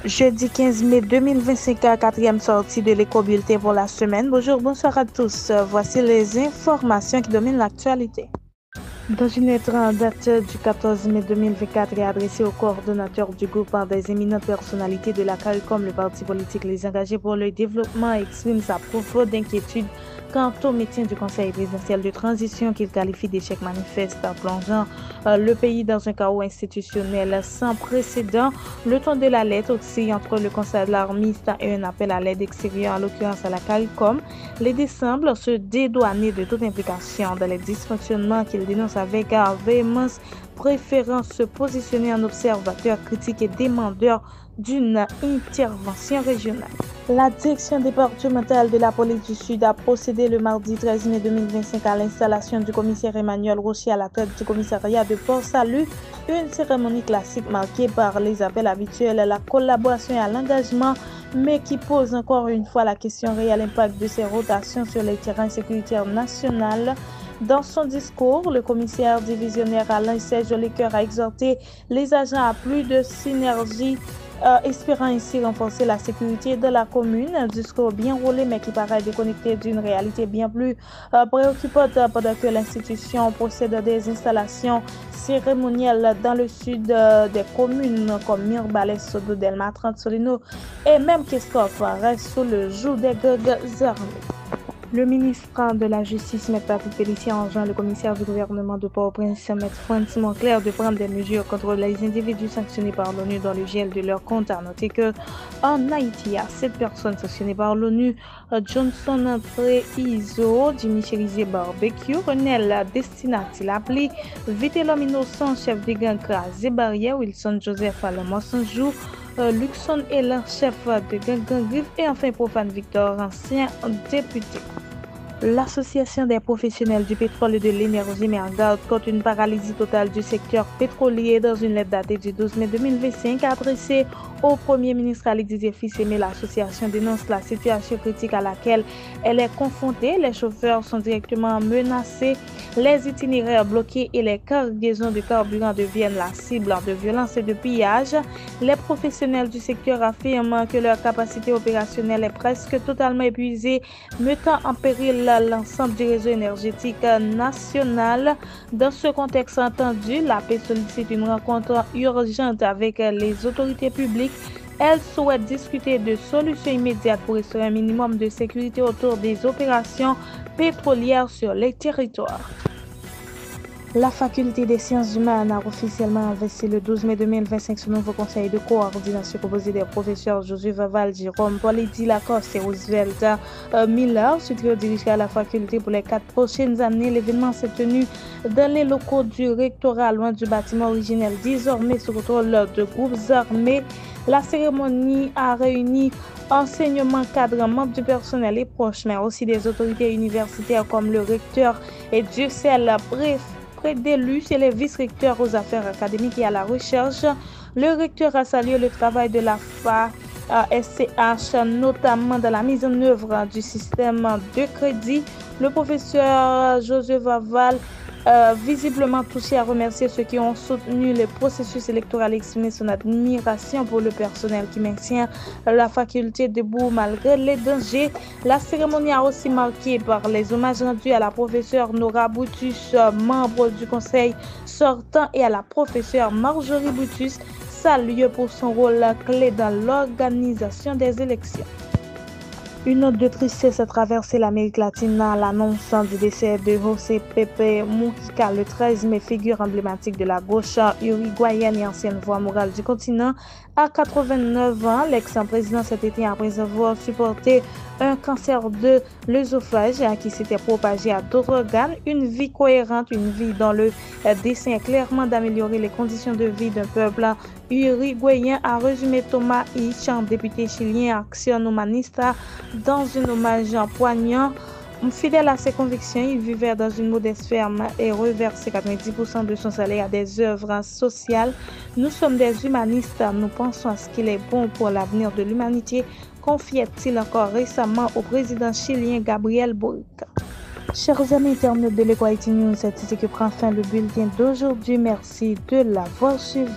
Jeudi 15 mai 2025, quatrième sortie de l'éco-bulletin pour la semaine. Bonjour, bonsoir à tous. Voici les informations qui dominent l'actualité. Dans une lettre en date du 14 mai 2024 et adressée au coordonnateur du groupe par des éminentes personnalités de la CARICOM, le parti politique Les Engagés pour le développement exprime sa profonde inquiétude quant au maintien du Conseil présidentiel de transition qu'il qualifie d'échec manifeste, plongeant le pays dans un chaos institutionnel sans précédent. Le ton de la lettre oscille entre le conseil alarmiste et un appel à l'aide extérieure, en l'occurrence à la CARICOM. Les deux semblent se dédouaner de toute implication dans les dysfonctionnements qu'ils dénoncent avec véhémence, préférant se positionner en observateur critique et demandeur d'une intervention régionale. La direction départementale de la police du Sud a procédé le mardi 13 mai 2025 à l'installation du commissaire Emmanuel Rocher à la tête du commissariat de Port-Salut, une cérémonie classique marquée par les appels habituels à la collaboration et à l'engagement, mais qui pose encore une fois la question réelle impact de ces rotations sur les terrains sécuritaires nationaux. Dans son discours, le commissaire divisionnaire Alain Serge Lecoeur a exhorté les agents à plus de synergie, espérant ainsi renforcer la sécurité de la commune. Un discours bien roulé mais qui paraît déconnecté d'une réalité bien plus préoccupante pendant que l'institution procède à des installations cérémonielles dans le sud des communes comme Mirbalès, Sodo, Delma, Trente-Solino et même Kescoff reste sous le joug des gangs armés. Le ministre de la Justice, M. Patrick Pellissier, enjoint le commissaire du gouvernement de Port-au-Prince, M. Francis Moncler, de prendre des mesures contre les individus sanctionnés par l'ONU dans le gel de leurs comptes. À noter qu'en Haïti, il y a 7 personnes sanctionnées par l'ONU. Johnson Treizo, Jimmy Cherizé Barbecue, Renel Destinati Lapli, Vite l'homme innocent, chef de gang Krasé Barrière, Wilson Joseph Alamo Sanjou, Luxon Elan, chef de gang Griffe, et enfin Profane Victor, ancien député. L'Association des professionnels du pétrole et de l'énergie met en garde contre une paralysie totale du secteur pétrolier dans une lettre datée du 12 mai 2025 adressée au Premier ministre Ali Didier Fils-Aimé. L'association dénonce la situation critique à laquelle elle est confrontée. Les chauffeurs sont directement menacés, les itinéraires bloqués et les cargaisons de carburant deviennent la cible de violences et de pillages. Les professionnels du secteur affirment que leur capacité opérationnelle est presque totalement épuisée, mettant en péril l'ensemble du réseau énergétique national. Dans ce contexte entendu, l'AP sollicite une rencontre urgente avec les autorités publiques. Elle souhaite discuter de solutions immédiates pour restaurer un minimum de sécurité autour des opérations pétrolières sur les territoires. La faculté des sciences humaines a officiellement investi le 12 mai 2025 ce nouveau conseil de coordination composé des professeurs Josué Vaval, Jérôme Paul-Eddy Lacoste et Roosevelt Miller. Ce trio dirigera la faculté pour les 4 prochaines années. L'événement s'est tenu dans les locaux du rectorat, loin du bâtiment originel, désormais sous contrôle de groupes armés. La cérémonie a réuni enseignement, cadres, membres du personnel et proches, mais aussi des autorités universitaires comme le recteur et Dieu sait la d'élus et les vice-recteurs aux affaires académiques et à la recherche. Le recteur a salué le travail de la SCH, notamment dans la mise en œuvre du système de crédit. Le professeur Joseph Vaval, visiblement touché, a remercié ceux qui ont soutenu le processus électoral et exprimé son admiration pour le personnel qui maintient la faculté debout malgré les dangers. La cérémonie a aussi marqué par les hommages rendus à la professeure Nora Boutus, membre du conseil sortant, et à la professeure Marjorie Boutus, saluée pour son rôle clé dans l'organisation des élections. Une note de tristesse a traversé l'Amérique latine à l'annonce du décès de José Pepe Mujica le 13 mai, figure emblématique de la gauche uruguayenne et ancienne voix morale du continent. À 89 ans, l'ex-président cet été, après avoir supporté un cancer de l'œsophage qui s'était propagé à d'autres organes, une vie cohérente, une vie dont le dessein est clairement d'améliorer les conditions de vie d'un peuple uruguayen, a résumé Thomas Hitch, député chilien Action Humanista, dans un hommage poignant. Fidèle à ses convictions, il vivait dans une modeste ferme et reversait 90% de son salaire à des œuvres sociales. Nous sommes des humanistes, nous pensons à ce qu'il est bon pour l'avenir de l'humanité, confiait-il encore récemment au président chilien Gabriel Boric. Chers amis internautes de l'Eco Haïti News, c'est ici que prend fin le bulletin d'aujourd'hui. Merci de l'avoir suivi.